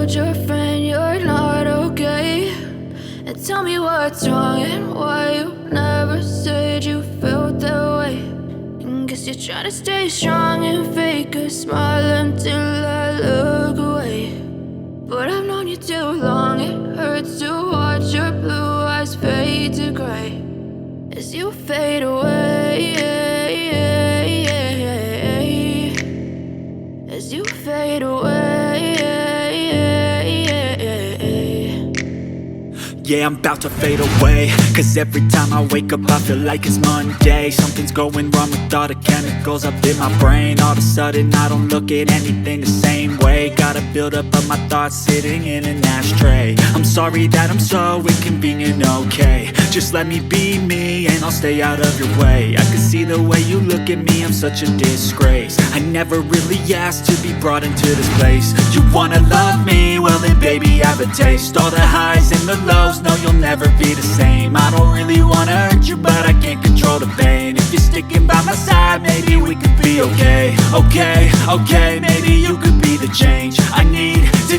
told your friend you're not okay, and tell me what's wrong and why you never said you felt that way. And guess you're trying to stay strong and fake a smile until I look away. But I've known you too long, it hurts to watch your blue eyes fade to gray as you fade away, as you fade away. Yeah, I'm about to fade away, cause every time I wake up I feel like it's Monday. Something's going wrong with all the chemicals up in my brain. All of a sudden I don't look at anything the same way. Gotta build up of my thoughts sitting in an ashtray. I'm sorry that I'm so inconvenient, okay. Just let me be me and I'll stay out of your way. I can see the way you look at me, I'm such a disgrace. I never really asked to be brought into this place. You wanna love me? Well then baby I have a taste. All the highs and the lows, no you'll never be the same. I don't really wanna hurt you but I can't control the pain. If you're sticking by my side maybe we could be okay. Okay, maybe you could be the change I need to